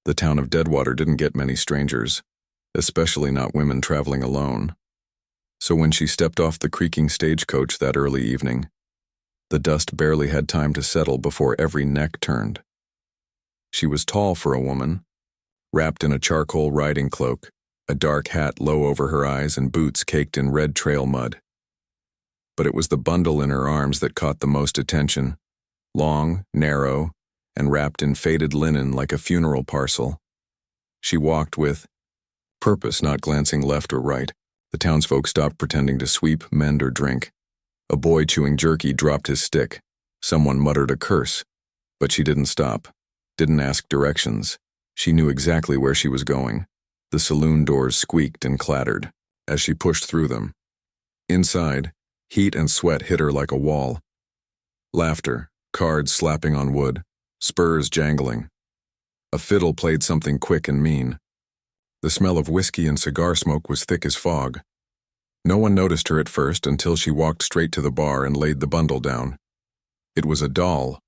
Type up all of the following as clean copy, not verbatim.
The town of Deadwater didn't get many strangers, especially not women traveling alone. So when she stepped off the creaking stagecoach that early evening, the dust barely had time to settle before every neck turned. She was tall for a woman, wrapped in a charcoal riding cloak, a dark hat low over her eyes, and boots caked in red trail mud. But it was the bundle in her arms that caught the most attention, long, narrow, and wrapped in faded linen like a funeral parcel. She walked with purpose, not glancing left or right. The townsfolk stopped pretending to sweep, mend, or drink. A boy chewing jerky dropped his stick. Someone muttered a curse, but she didn't stop, didn't ask directions. She knew exactly where she was going. The saloon doors squeaked and clattered as she pushed through them. Inside, heat and sweat hit her like a wall. Laughter, cards slapping on wood, spurs jangling. A fiddle played something quick and mean. The smell of whiskey and cigar smoke was thick as fog. No one noticed her at first until she walked straight to the bar and laid the bundle down. It was a doll,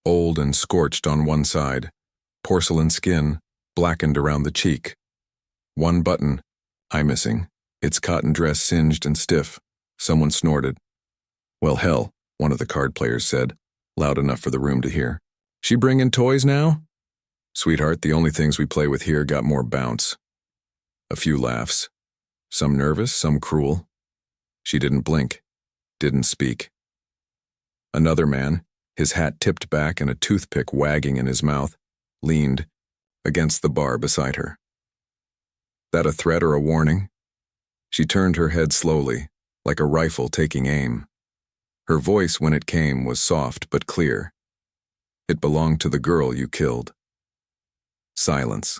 old and scorched on one side, porcelain skin, blackened around the cheek. One button, eye missing, its cotton dress singed and stiff. Someone snorted. "Well, hell," one of the card players said, loud enough for the room to hear. "She bringin' toys now?" "Sweetheart, the only things we play with here got more bounce." A few laughs. Some nervous, some cruel. She didn't blink, didn't speak. Another man, his hat tipped back and a toothpick wagging in his mouth, leaned against the bar beside her. That a threat or a warning? She turned her head slowly, like a rifle taking aim. Her voice, when it came, was soft but clear. "It belonged to the girl you killed." Silence.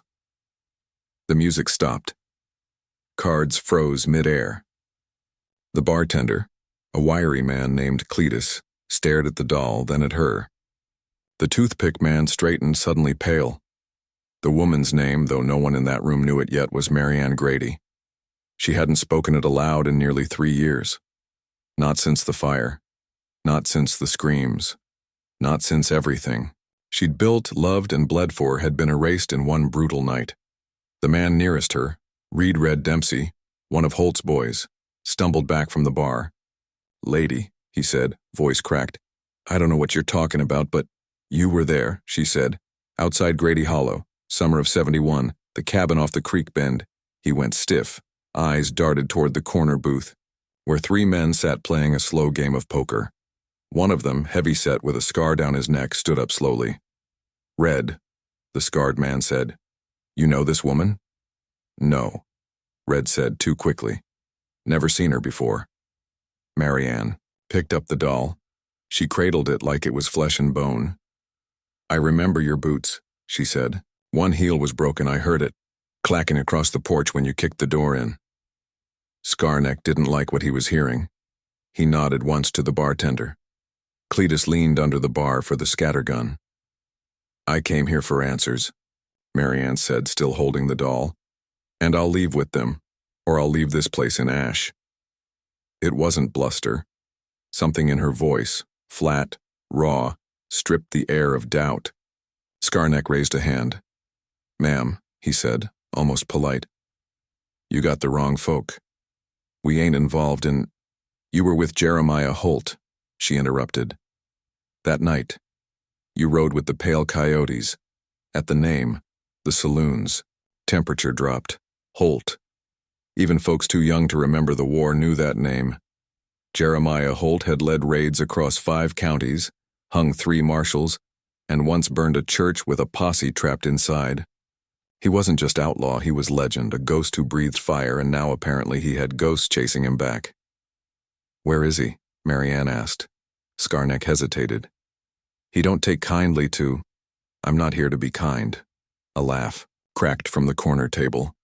The music stopped. Cards froze mid-air. The bartender, a wiry man named Cletus, stared at the doll, then at her. The toothpick man straightened, suddenly pale. The woman's name, though no one in that room knew it yet, was Marianne Grady. She hadn't spoken it aloud in nearly 3 years. Not since the fire. Not since the screams. Not since everything she'd built, loved, and bled for had been erased in one brutal night. The man nearest her, Reed Red Dempsey, one of Holt's boys, stumbled back from the bar. "Lady," he said, voice cracked, "I don't know what you're talking about, but—" "You were there," she said, "outside Grady Hollow, summer of '71, the cabin off the creek bend." He went stiff, eyes darted toward the corner booth, where 3 men sat playing a slow game of poker. One of them, heavy-set with a scar down his neck, stood up slowly. "Red," the scarred man said. "You know this woman?" "No," Red said too quickly. "Never seen her before." Marianne picked up the doll. She cradled it like it was flesh and bone. "I remember your boots," she said. "One heel was broken, I heard it, clacking across the porch when you kicked the door in." Scarneck didn't like what he was hearing. He nodded once to the bartender. Cletus leaned under the bar for the scattergun. "I came here for answers," Marianne said, still holding the doll. "And I'll leave with them, or I'll leave this place in ash." It wasn't bluster. Something in her voice, flat, raw, stripped the air of doubt. Scarneck raised a hand. "Ma'am," he said, almost polite. "You got the wrong folk. We ain't involved in—" "You were with Jeremiah Holt," she interrupted. "That night. You rode with the Pale Coyotes. At the name, the saloons." Temperature dropped. Holt. Even folks too young to remember the war knew that name. Jeremiah Holt had led raids across 5 counties, hung 3 marshals, and once burned a church with a posse trapped inside. He wasn't just outlaw, he was legend, a ghost who breathed fire, and now apparently he had ghosts chasing him back. "Where is he?" Marianne asked. Scarneck hesitated. "He don't take kindly to—" "I'm not here to be kind." A laugh cracked from the corner table.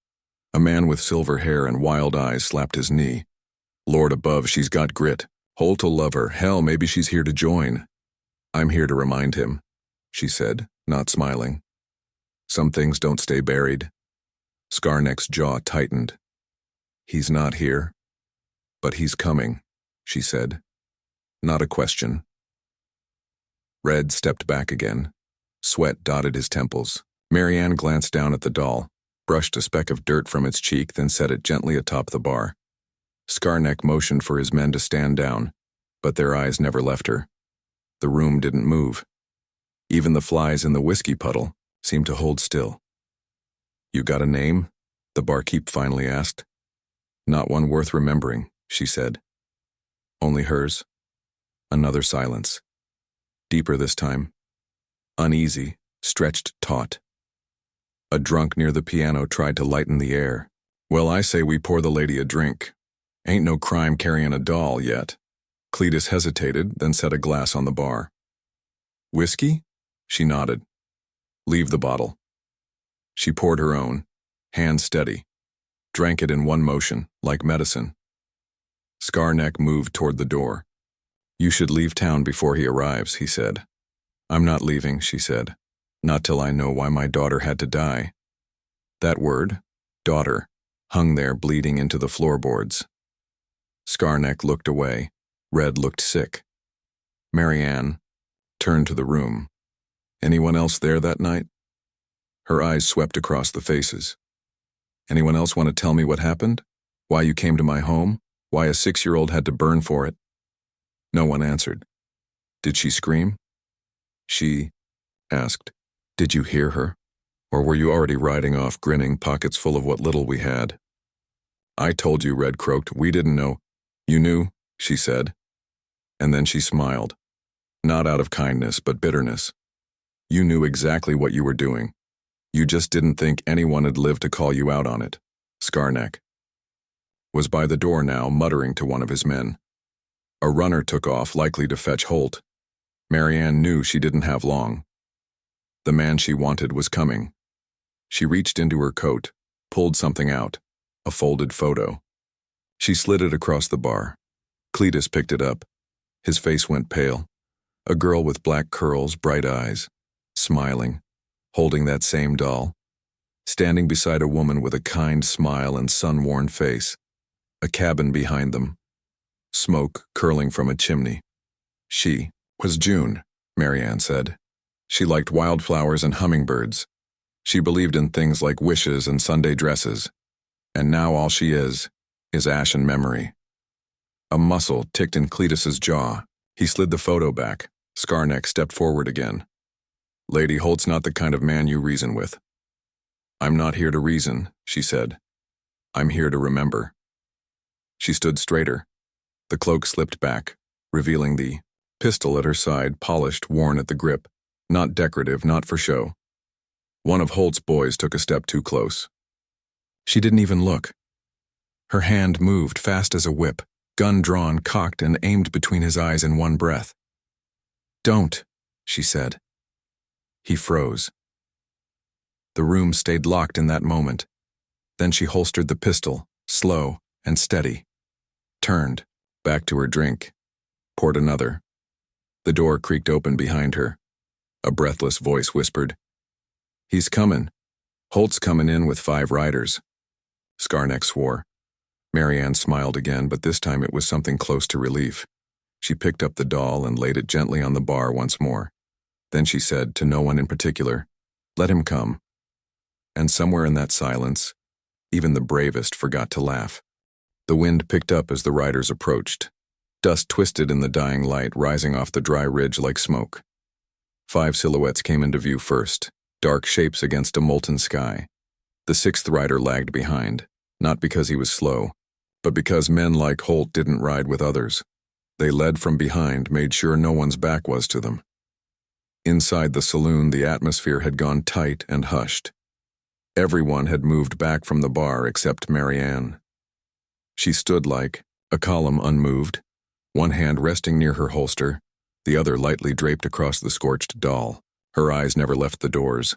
A man with silver hair and wild eyes slapped his knee. "Lord above, she's got grit. Holt'll love her. Hell, maybe she's here to join." "I'm here to remind him," she said, not smiling. "Some things don't stay buried." Scarneck's jaw tightened. "He's not here. But he's coming," she said. Not a question. Red stepped back again. Sweat dotted his temples. Marianne glanced down at the doll, brushed a speck of dirt from its cheek, then set it gently atop the bar. Scarneck motioned for his men to stand down, but their eyes never left her. The room didn't move. Even the flies in the whiskey puddle seemed to hold still. "You got a name?" the barkeep finally asked. "Not one worth remembering," she said. "Only hers?" Another silence. Deeper this time. Uneasy, stretched taut. A drunk near the piano tried to lighten the air. "Well, I say we pour the lady a drink. Ain't no crime carrying a doll yet." Cletus hesitated, then set a glass on the bar. "Whiskey?" She nodded. "Leave the bottle." She poured her own, hands steady, drank it in one motion, like medicine. Scarneck moved toward the door. "You should leave town before he arrives," he said. "I'm not leaving," she said. "Not till I know why my daughter had to die." That word, daughter, hung there bleeding into the floorboards. Scarneck looked away. Red looked sick. Marianne turned to the room. "Anyone else there that night?" Her eyes swept across the faces. "Anyone else want to tell me what happened? Why you came to my home? Why a 6-year-old had to burn for it?" No one answered. "Did she scream?" She asked. "Did you hear her? Or were you already riding off grinning, pockets full of what little we had?" "I told you," Red croaked. "We didn't know." "You knew," she said. And then she smiled. Not out of kindness, but bitterness. "You knew exactly what you were doing. You just didn't think anyone would live to call you out on it." Scarneck was by the door now, muttering to one of his men. A runner took off, likely to fetch Holt. Marianne knew she didn't have long. The man she wanted was coming. She reached into her coat, pulled something out, a folded photo. She slid it across the bar. Cletus picked it up. His face went pale. A girl with black curls, bright eyes, smiling, holding that same doll, standing beside a woman with a kind smile and sun-worn face. A cabin behind them. Smoke curling from a chimney. She was June, Marianne said. She liked wildflowers and hummingbirds. She believed in things like wishes and Sunday dresses. And now all she is ashen memory. A muscle ticked in Cletus's jaw. He slid the photo back. Scarneck stepped forward again. "Lady Holt's not the kind of man you reason with." "I'm not here to reason," she said. "I'm here to remember." She stood straighter. The cloak slipped back, revealing the pistol at her side, polished, worn at the grip. Not decorative, not for show. One of Holt's boys took a step too close. She didn't even look. Her hand moved fast as a whip, gun drawn, cocked, and aimed between his eyes in one breath. "Don't," she said. He froze. The room stayed locked in that moment. Then she holstered the pistol, slow and steady. Turned, back to her drink. Poured another. The door creaked open behind her. A breathless voice whispered, "He's comin'. Holt's comin' in with 5 riders." Scarneck swore. Marianne smiled again, but this time it was something close to relief. She picked up the doll and laid it gently on the bar once more. Then she said, to no one in particular, "Let him come." And somewhere in that silence, even the bravest forgot to laugh. The wind picked up as the riders approached. Dust twisted in the dying light, rising off the dry ridge like smoke. 5 silhouettes came into view first, dark shapes against a molten sky. The 6th rider lagged behind, not because he was slow, but because men like Holt didn't ride with others. They led from behind, made sure no one's back was to them. Inside the saloon, the atmosphere had gone tight and hushed. Everyone had moved back from the bar except Marianne. She stood like a column unmoved, one hand resting near her holster, the other lightly draped across the scorched doll. Her eyes never left the doors.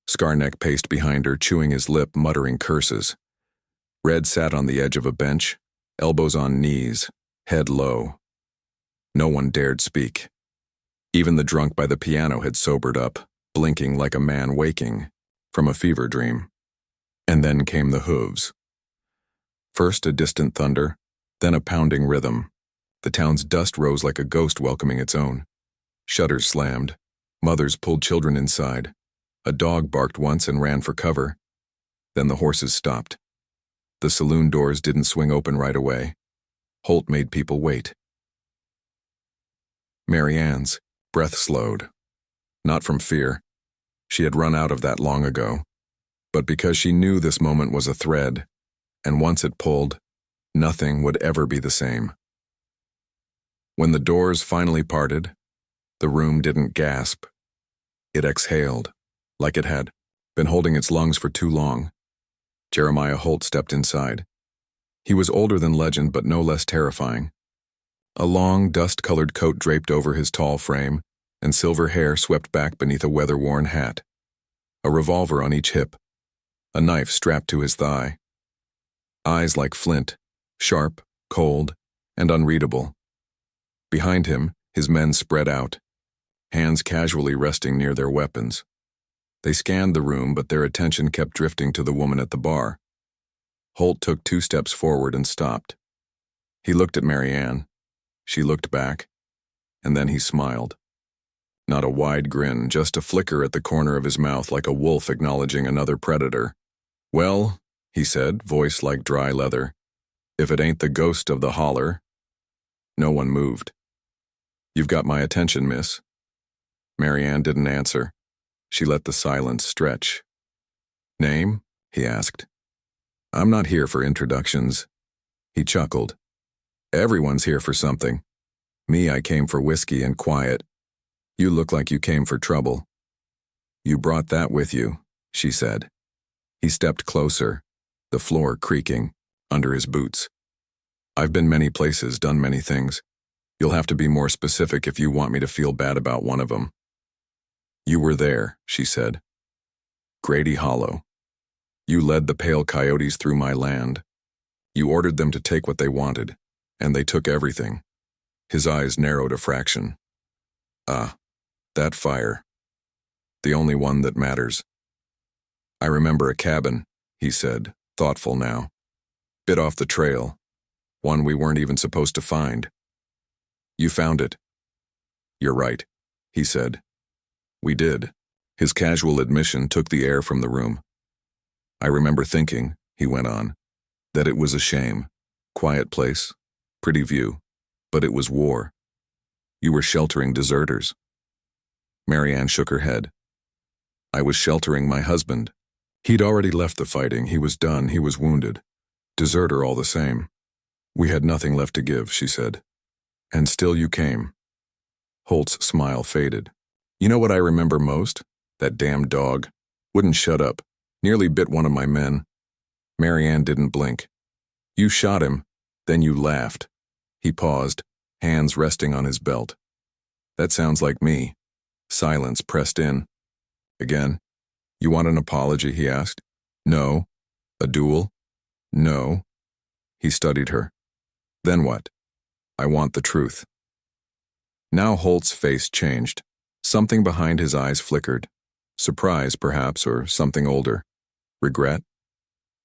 Scarneck paced behind her, chewing his lip, muttering curses. Red sat on the edge of a bench, elbows on knees, head low. No one dared speak. Even the drunk by the piano had sobered up, blinking like a man waking from a fever dream. And then came the hooves. First a distant thunder, then a pounding rhythm. The town's dust rose like a ghost welcoming its own. Shutters slammed. Mothers pulled children inside. A dog barked once and ran for cover. Then the horses stopped. The saloon doors didn't swing open right away. Holt made people wait. Mary Ann's breath slowed. Not from fear. She had run out of that long ago. But because she knew this moment was a thread, and once it pulled, nothing would ever be the same. When the doors finally parted, the room didn't gasp. It exhaled, like it had been holding its lungs for too long. Jeremiah Holt stepped inside. He was older than legend, but no less terrifying. A long, dust-colored coat draped over his tall frame, and silver hair swept back beneath a weather-worn hat. A revolver on each hip, a knife strapped to his thigh. Eyes like flint, sharp, cold, and unreadable. Behind him, his men spread out, hands casually resting near their weapons. They scanned the room, but their attention kept drifting to the woman at the bar. Holt took 2 steps forward and stopped. He looked at Mary Ann. She looked back, and then he smiled. Not a wide grin, just a flicker at the corner of his mouth like a wolf acknowledging another predator. "Well," he said, voice like dry leather, "if it ain't the ghost of the holler." No one moved. "You've got my attention, miss." Mary Ann didn't answer. She let the silence stretch. "Name?" he asked. "I'm not here for introductions." He chuckled. "Everyone's here for something. Me, I came for whiskey and quiet. You look like you came for trouble." "You brought that with you," she said. He stepped closer, the floor creaking under his boots. "I've been many places, done many things. You'll have to be more specific if you want me to feel bad about one of them." "You were there," she said. "Grady Hollow. You led the Pale Coyotes through my land. You ordered them to take what they wanted, and they took everything." His eyes narrowed a fraction. "Ah, that fire. The only one that matters." "I remember a cabin," he said, thoughtful now. "Bit off the trail. One we weren't even supposed to find. You found it." "You're right," he said. "We did." His casual admission took the air from the room. "I remember thinking," he went on, "that it was a shame. Quiet place, pretty view, but it was war. You were sheltering deserters." Mary Ann shook her head. "I was sheltering my husband. He'd already left the fighting. He was done. He was wounded. Deserter all the same. We had nothing left to give," she said. "And still you came." Holt's smile faded. "You know what I remember most? That damn dog. Wouldn't shut up. Nearly bit one of my men." Mary Ann didn't blink. "You shot him, then you laughed." He paused, hands resting on his belt. "That sounds like me." Silence pressed in. "Again? You want an apology?" he asked. "No." "A duel?" "No." He studied her. "Then what?" "I want the truth." Now Holt's face changed. Something behind his eyes flickered. Surprise, perhaps, or something older. Regret?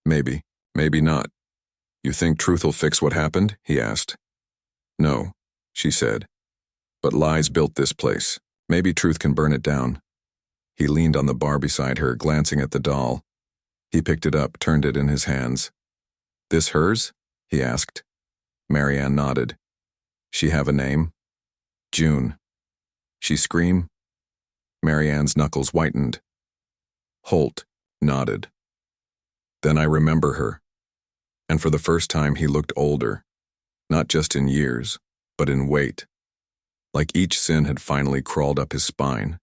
Maybe, maybe not. "You think truth'll fix what happened?" he asked. "No," she said. "But lies built this place. Maybe truth can burn it down." He leaned on the bar beside her, glancing at the doll. He picked it up, turned it in his hands. "This hers?" he asked. Mary Ann nodded. "She have a name?" "June." "She scream?" Mary Ann's knuckles whitened. Holt nodded. "Then I remember her." And for the first time he looked older, not just in years, but in weight. Like each sin had finally crawled up his spine.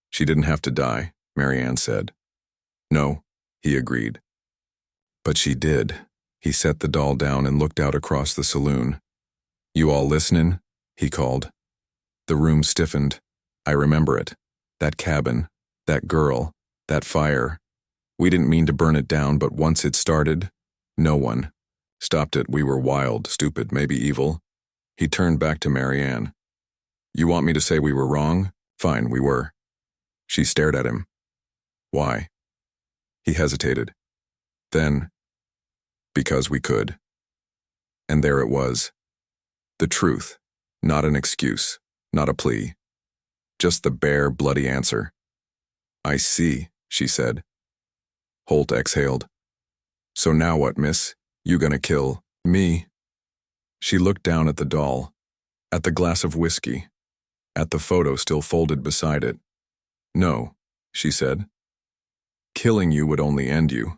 "She didn't have to die," Mary Ann said. "No," he agreed. "But she did." He set the doll down and looked out across the saloon. "You all listening?" he called. The room stiffened. "I remember it. That cabin, that girl, that fire. We didn't mean to burn it down, but once it started, no one stopped it. We were wild, stupid, maybe evil." He turned back to Mary Ann. "You want me to say we were wrong? Fine, we were." She stared at him. "Why?" He hesitated. Then, "Because we could." And there it was. The truth, not an excuse, not a plea. Just the bare, bloody answer. I see, she said. Holt exhaled. So now what, miss? You gonna kill me? She looked down at the doll, at the glass of whiskey, at the photo still folded beside it. No, she said. Killing you would only end you.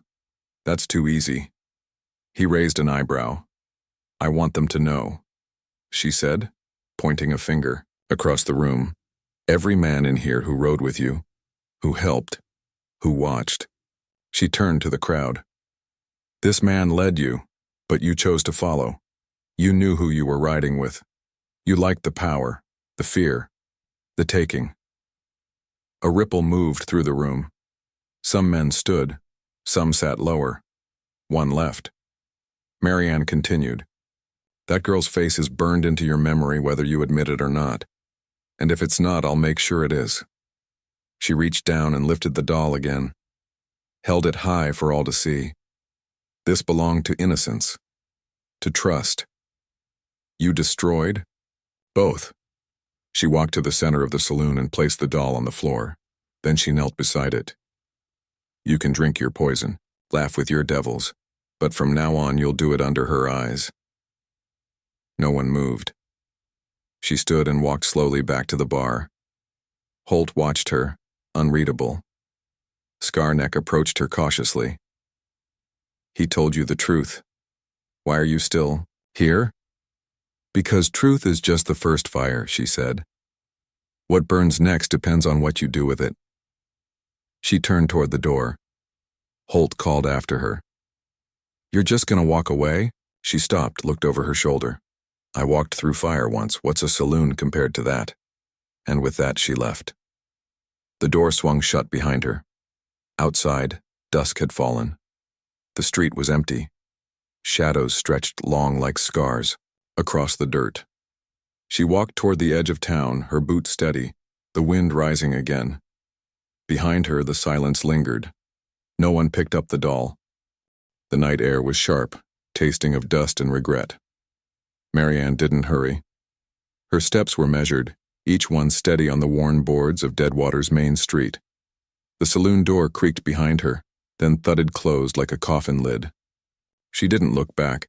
That's too easy. He raised an eyebrow. I want them to know, she said, pointing a finger across the room. Every man in here who rode with you, who helped, who watched. She turned to the crowd. This man led you, but you chose to follow. You knew who you were riding with. You liked the power, the fear, the taking. A ripple moved through the room. Some men stood, some sat lower. One left. Marianne continued. That girl's face is burned into your memory whether you admit it or not. And if it's not, I'll make sure it is. She reached down and lifted the doll again, held it high for all to see. This belonged to innocence, to trust. You destroyed? Both. She walked to the center of the saloon and placed the doll on the floor. Then she knelt beside it. You can drink your poison, laugh with your devils, but from now on you'll do it under her eyes. No one moved. She stood and walked slowly back to the bar. Holt watched her, unreadable. Scarneck approached her cautiously. He told you the truth. Why are you still here? Because truth is just the first fire, she said. What burns next depends on what you do with it. She turned toward the door. Holt called after her. You're just gonna walk away? She stopped, looked over her shoulder. I walked through fire once. What's a saloon compared to that? And with that, she left. The door swung shut behind her. Outside, dusk had fallen. The street was empty. Shadows stretched long like scars across the dirt. She walked toward the edge of town, her boots steady, the wind rising again. Behind her, the silence lingered. No one picked up the doll. The night air was sharp, tasting of dust and regret. Marianne didn't hurry. Her steps were measured, each one steady on the worn boards of Deadwater's main street. The saloon door creaked behind her, then thudded closed like a coffin lid. She didn't look back.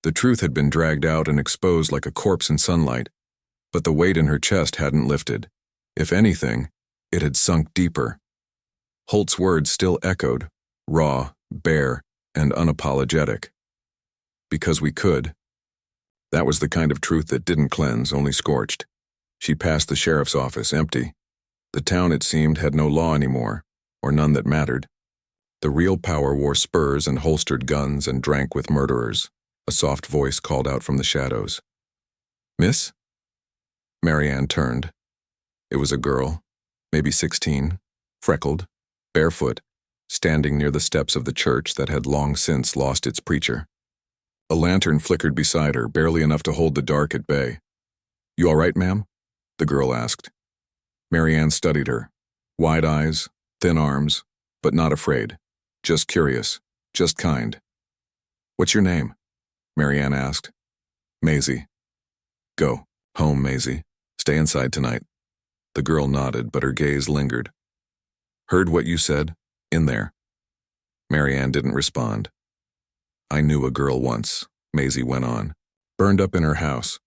The truth had been dragged out and exposed like a corpse in sunlight, but the weight in her chest hadn't lifted. If anything, it had sunk deeper. Holt's words still echoed, raw, bare, and unapologetic. Because we could. That was the kind of truth that didn't cleanse, only scorched. She passed the sheriff's office, empty. The town, it seemed, had no law anymore, or none that mattered. The real power wore spurs and holstered guns and drank with murderers. A soft voice called out from the shadows. Miss? Marianne turned. It was a girl, maybe 16, freckled, barefoot, standing near the steps of the church that had long since lost its preacher. A lantern flickered beside her, barely enough to hold the dark at bay. You all right, ma'am? The girl asked. Marianne studied her. Wide eyes, thin arms, but not afraid. Just curious, just kind. What's your name? Marianne asked. Maisie. Go. Home, Maisie. Stay inside tonight. The girl nodded, but her gaze lingered. Heard what you said? In there. Marianne didn't respond. I knew a girl once, Maisie went on. Burned up in her house.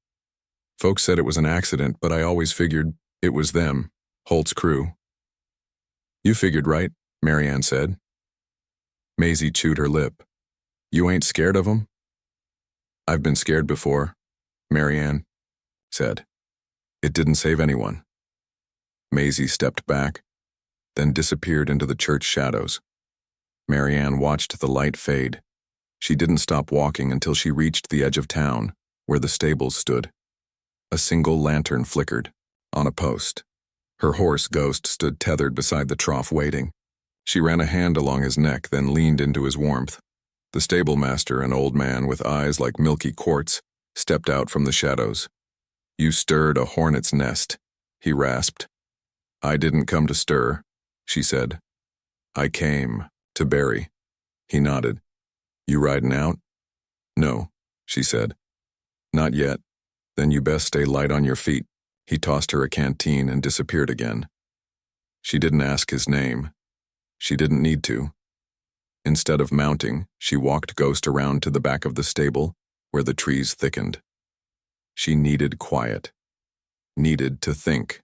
Folks said it was an accident, but I always figured it was them, Holt's crew. You figured right, Marianne said. Maisie chewed her lip. You ain't scared of 'em? I've been scared before, Marianne said. It didn't save anyone. Maisie stepped back, then disappeared into the church shadows. Marianne watched the light fade. She didn't stop walking until she reached the edge of town, where the stables stood. A single lantern flickered, on a post. Her horse, Ghost, stood tethered beside the trough waiting. She ran a hand along his neck, then leaned into his warmth. The stable master, an old man with eyes like milky quartz, stepped out from the shadows. You stirred a hornet's nest, he rasped. I didn't come to stir, she said. I came to bury. He nodded. You riding out? No, she said. Not yet. Then you best stay light on your feet. He tossed her a canteen and disappeared again. She didn't ask his name. She didn't need to. Instead of mounting, she walked Ghost around to the back of the stable, where the trees thickened. She needed quiet. Needed to think.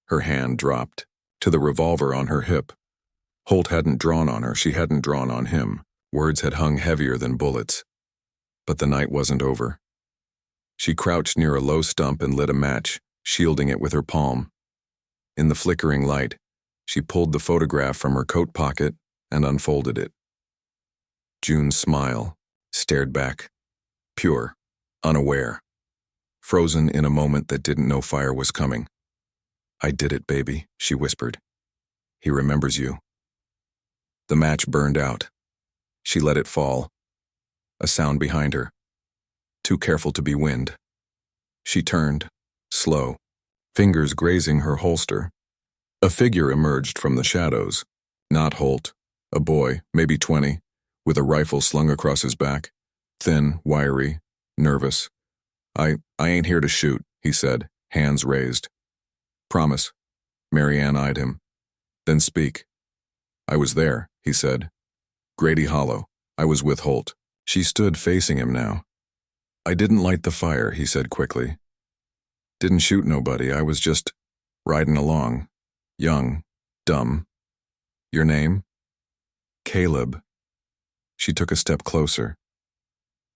Her hand dropped to the revolver on her hip. Holt hadn't drawn on her, she hadn't drawn on him. Words had hung heavier than bullets. But the night wasn't over. She crouched near a low stump and lit a match, shielding it with her palm. In the flickering light, she pulled the photograph from her coat pocket and unfolded it. June's smile stared back, pure, unaware, frozen in a moment that didn't know fire was coming. "I did it, baby," she whispered. "He remembers you." The match burned out. She let it fall. A sound behind her. Too careful to be wind. She turned, slow, fingers grazing her holster. A figure emerged from the shadows. Not Holt. A boy, maybe 20, with a rifle slung across his back. Thin, wiry, nervous. I ain't here to shoot," he said, hands raised. "Promise." Marianne eyed him. "Then speak." "I was there," he said. "Grady Hollow. I was with Holt." She stood facing him now. "I didn't light the fire," he said quickly. "Didn't shoot nobody, I was just riding along. Young, dumb. Your name?" "Caleb." She took a step closer.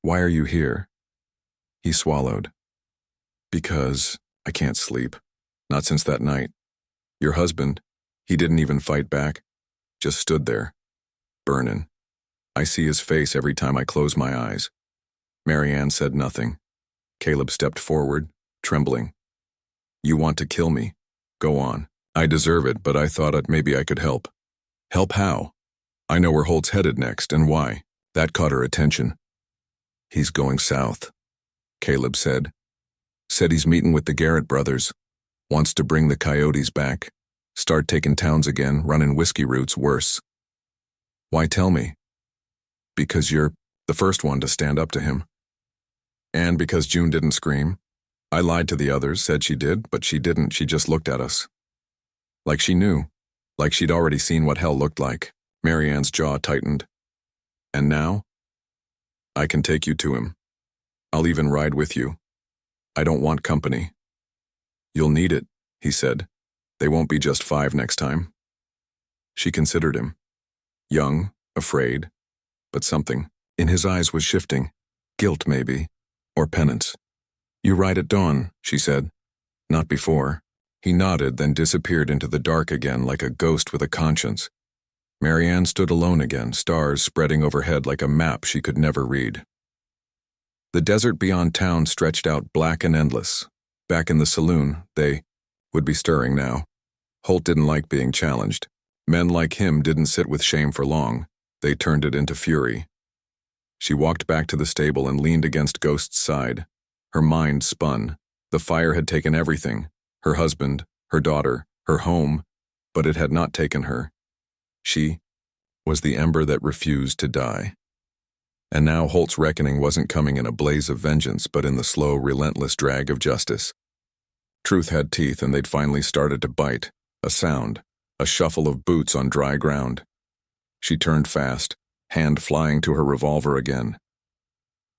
"Why are you here?" He swallowed. "Because I can't sleep. Not since that night. Your husband, he didn't even fight back. Just stood there. Burnin'. I see his face every time I close my eyes." Marianne said nothing. Caleb stepped forward, trembling. "You want to kill me? Go on. I deserve it, but I thought maybe I could help." "Help how?" "I know where Holt's headed next, and why." That caught her attention. "He's going south," Caleb said. "Said he's meeting with the Garrett brothers. Wants to bring the coyotes back. Start taking towns again, running whiskey routes worse." "Why tell me?" "Because you're the first one to stand up to him. And because June didn't scream. I lied to the others, said she did, but she didn't. She just looked at us. Like she knew. Like she'd already seen what hell looked like." Marianne's jaw tightened. "And now? I can take you to him. I'll even ride with you. I don't want company." "You'll need it," he said. "They won't be just 5 next time." She considered him. Young, afraid, but something in his eyes was shifting. Guilt, maybe, or penance. "You ride at dawn," she said. "Not before." He nodded, then disappeared into the dark again like a ghost with a conscience. Marianne stood alone again, stars spreading overhead like a map she could never read. The desert beyond town stretched out black and endless. Back in the saloon, they would be stirring now. Holt didn't like being challenged. Men like him didn't sit with shame for long. They turned it into fury. She walked back to the stable and leaned against Ghost's side. Her mind spun. The fire had taken everything. Her husband, her daughter, her home, but it had not taken her. She was the ember that refused to die. And now Holt's reckoning wasn't coming in a blaze of vengeance, but in the slow, relentless drag of justice. Truth had teeth, and they'd finally started to bite. A sound, a shuffle of boots on dry ground. She turned fast, hand flying to her revolver again.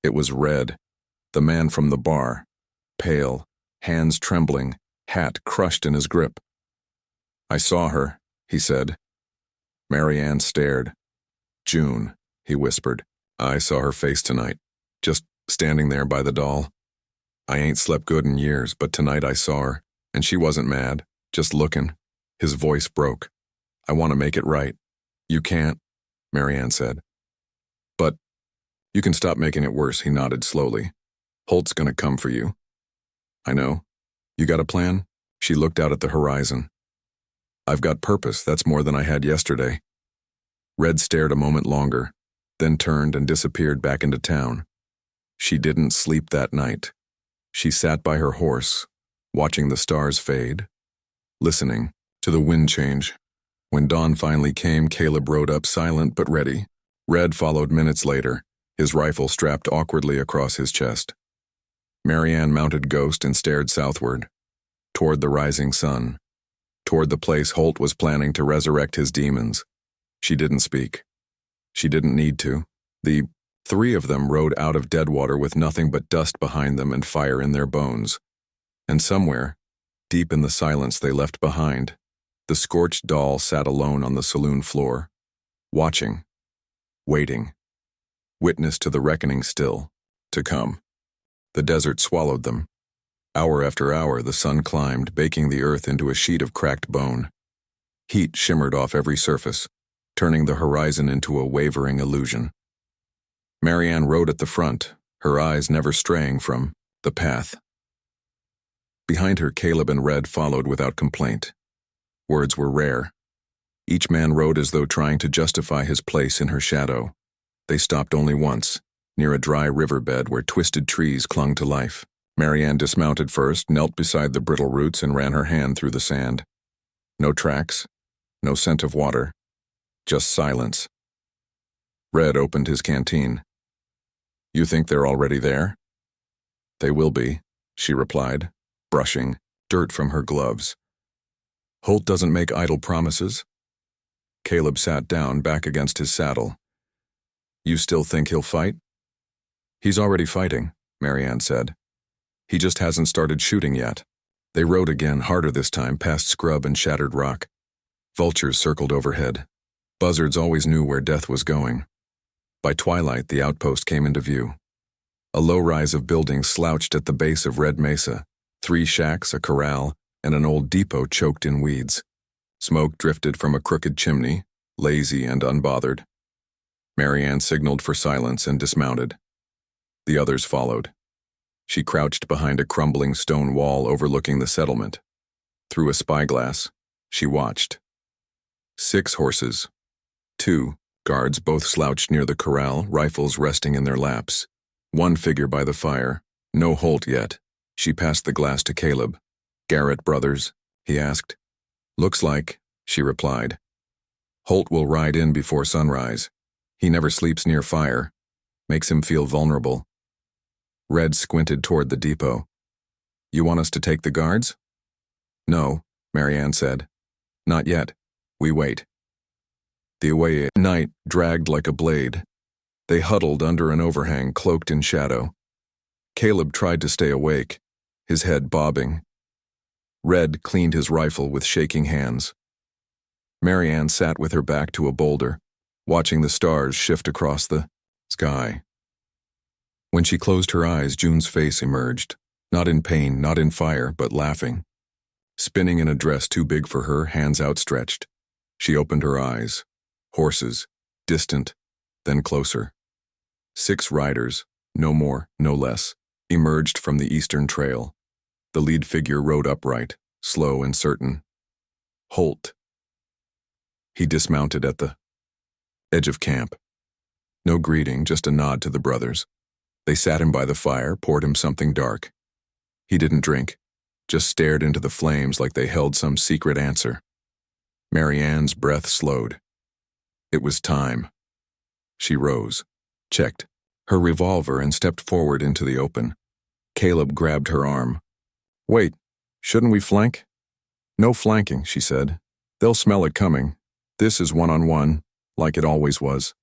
It was Red, the man from the bar, pale, hands trembling, hat crushed in his grip. "I saw her," he said. Marianne stared. "June," he whispered. "I saw her face tonight, just standing there by the doll. I ain't slept good in years, but tonight I saw her, and she wasn't mad, just looking." His voice broke. "I want to make it right." "You can't," Marianne said. "But you can stop making it worse," he nodded slowly. "Holt's gonna come for you." "I know. You got a plan?" She looked out at the horizon. "I've got purpose, that's more than I had yesterday." Red stared a moment longer, then turned and disappeared back into town. She didn't sleep that night. She sat by her horse, watching the stars fade, listening to the wind change. When dawn finally came, Caleb rode up silent but ready. Red followed minutes later, his rifle strapped awkwardly across his chest. Marianne mounted Ghost and stared southward, toward the rising sun, toward the place Holt was planning to resurrect his demons. She didn't speak. She didn't need to. The three of them rode out of Deadwater with nothing but dust behind them and fire in their bones. And somewhere, deep in the silence they left behind, the scorched doll sat alone on the saloon floor, watching, waiting, witness to the reckoning still to come. The desert swallowed them. Hour after hour, the sun climbed, baking the earth into a sheet of cracked bone. Heat shimmered off every surface, turning the horizon into a wavering illusion. Marianne rode at the front, her eyes never straying from the path. Behind her, Caleb and Red followed without complaint. Words were rare. Each man rode as though trying to justify his place in her shadow. They stopped only once, near a dry riverbed where twisted trees clung to life. Marianne dismounted first, knelt beside the brittle roots, and ran her hand through the sand. No tracks, no scent of water, just silence. Red opened his canteen. "You think they're already there?" "They will be," she replied, brushing dirt from her gloves. "Holt doesn't make idle promises." Caleb sat down, back against his saddle. "You still think he'll fight?" "He's already fighting," Marianne said. "He just hasn't started shooting yet." They rode again, harder this time, past scrub and shattered rock. Vultures circled overhead. Buzzards always knew where death was going. By twilight, the outpost came into view. A low rise of buildings slouched at the base of Red Mesa, 3 shacks, a corral, and an old depot choked in weeds. Smoke drifted from a crooked chimney, lazy and unbothered. Marianne signaled for silence and dismounted. The others followed. She crouched behind a crumbling stone wall overlooking the settlement. Through a spyglass, she watched. 6 horses. 2 guards, both slouched near the corral, rifles resting in their laps. 1 figure by the fire. No Holt yet. She passed the glass to Caleb. "Garrett brothers?" he asked. "Looks like," she replied. "Holt will ride in before sunrise. He never sleeps near fire. Makes him feel vulnerable." Red squinted toward the depot. "You want us to take the guards?" "No," Marianne said. "Not yet. We wait." The away night dragged like a blade. They huddled under an overhang, cloaked in shadow. Caleb tried to stay awake, his head bobbing. Red cleaned his rifle with shaking hands. Marianne sat with her back to a boulder, watching the stars shift across the sky. When she closed her eyes, June's face emerged, not in pain, not in fire, but laughing. Spinning in a dress too big for her, hands outstretched. She opened her eyes. Horses, distant, then closer. 6 riders, no more, no less, emerged from the eastern trail. The lead figure rode upright, slow and certain. Holt. He dismounted at the edge of camp. No greeting, just a nod to the brothers. They sat him by the fire, poured him something dark. He didn't drink, just stared into the flames like they held some secret answer. Marianne's breath slowed. It was time. She rose, checked her revolver, and stepped forward into the open. Caleb grabbed her arm. "Wait, shouldn't we flank?" "No flanking," she said. "They'll smell it coming. This is one-on-one, like it always was."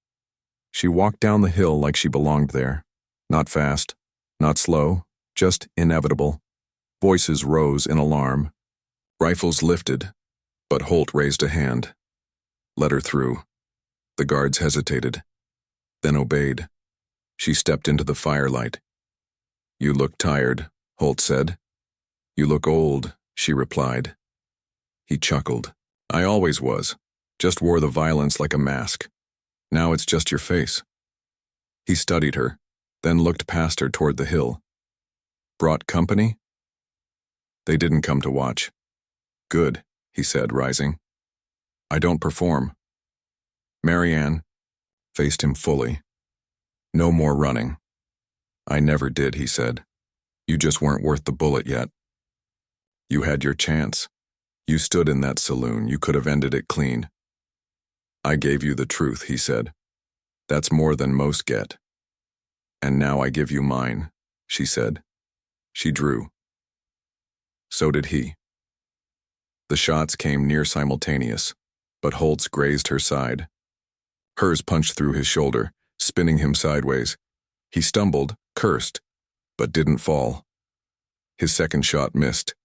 She walked down the hill like she belonged there. Not fast, not slow, just inevitable. Voices rose in alarm. Rifles lifted, but Holt raised a hand. Let her through. The guards hesitated, then obeyed. She stepped into the firelight. "You look tired," Holt said. "You look old," she replied. He chuckled. "I always was. Just wore the violence like a mask. Now it's just your face." He studied her, then looked past her toward the hill. "Brought company?" "They didn't come to watch." "Good," he said, rising. "I don't perform." Marianne faced him fully. "No more running." "I never did," he said. "You just weren't worth the bullet yet. You had your chance. You stood in that saloon. You could have ended it clean." "I gave you the truth," he said. "That's more than most get." "And now I give you mine," she said. She drew. So did he. The shots came near simultaneous, but Holt's grazed her side. Hers punched through his shoulder, spinning him sideways. He stumbled, cursed, but didn't fall. His second shot missed.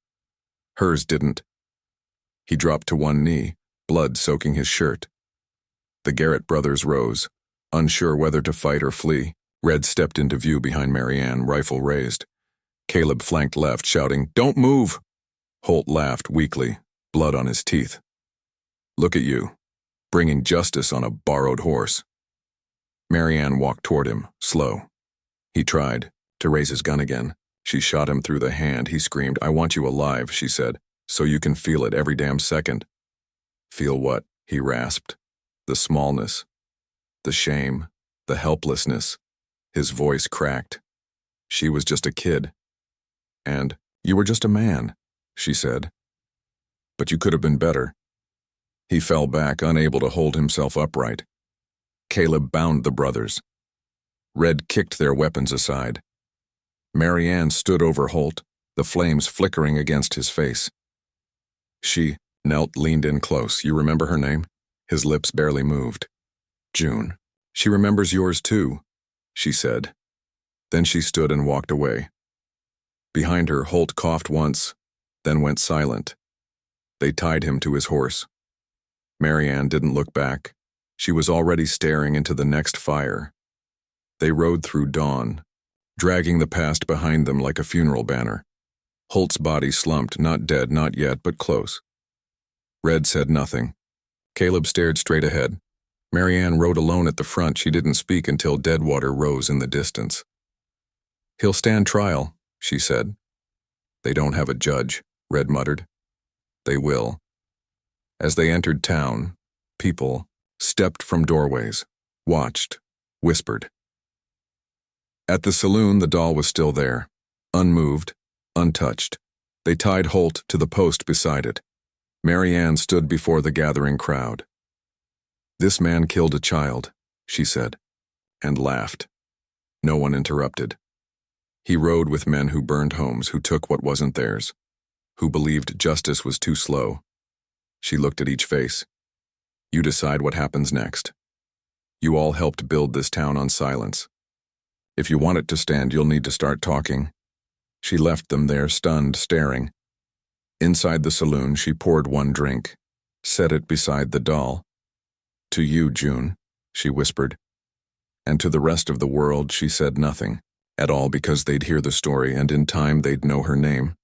Hers didn't. He dropped to one knee, blood soaking his shirt. The Garrett brothers rose, unsure whether to fight or flee. Red stepped into view behind Marianne, rifle raised. Caleb flanked left, shouting, "Don't move!" Holt laughed weakly, blood on his teeth. "Look at you, bringing justice on a borrowed horse." Marianne walked toward him, slow. He tried to raise his gun again. She shot him through the hand. He screamed, "I want you alive," she said, "so you can feel it every damn second." "Feel what?" he rasped. The smallness, the shame, the helplessness. His voice cracked. She was just a kid. And, "You were just a man," she said. "But you could have been better." He fell back, unable to hold himself upright. Caleb bound the brothers. Red kicked their weapons aside. Marianne stood over Holt, the flames flickering against his face. She knelt, leaned in close. "You remember her name?" His lips barely moved. "June. She remembers yours too," she said. Then she stood and walked away. Behind her, Holt coughed once, then went silent. They tied him to his horse. Marianne didn't look back. She was already staring into the next fire. They rode through dawn, dragging the past behind them like a funeral banner. Holt's body slumped, not dead, not yet, but close. Red said nothing. Caleb stared straight ahead. Marianne rode alone at the front. She didn't speak until Deadwater rose in the distance. "He'll stand trial," she said. "They don't have a judge," Red muttered. "They will." As they entered town, people stepped from doorways, watched, whispered. At the saloon, the doll was still there, unmoved, untouched. They tied Holt to the post beside it. Marianne stood before the gathering crowd. "This man killed a child," she said, and laughed. No one interrupted. He rode with men who burned homes, who took what wasn't theirs, who believed justice was too slow. She looked at each face. "You decide what happens next. You all helped build this town on silence. If you want it to stand, you'll need to start talking." She left them there, stunned, staring. Inside the saloon, she poured one drink, set it beside the doll. "To you, June," she whispered. And to the rest of the world, she said nothing at all, because they'd hear the story, and in time they'd know her name.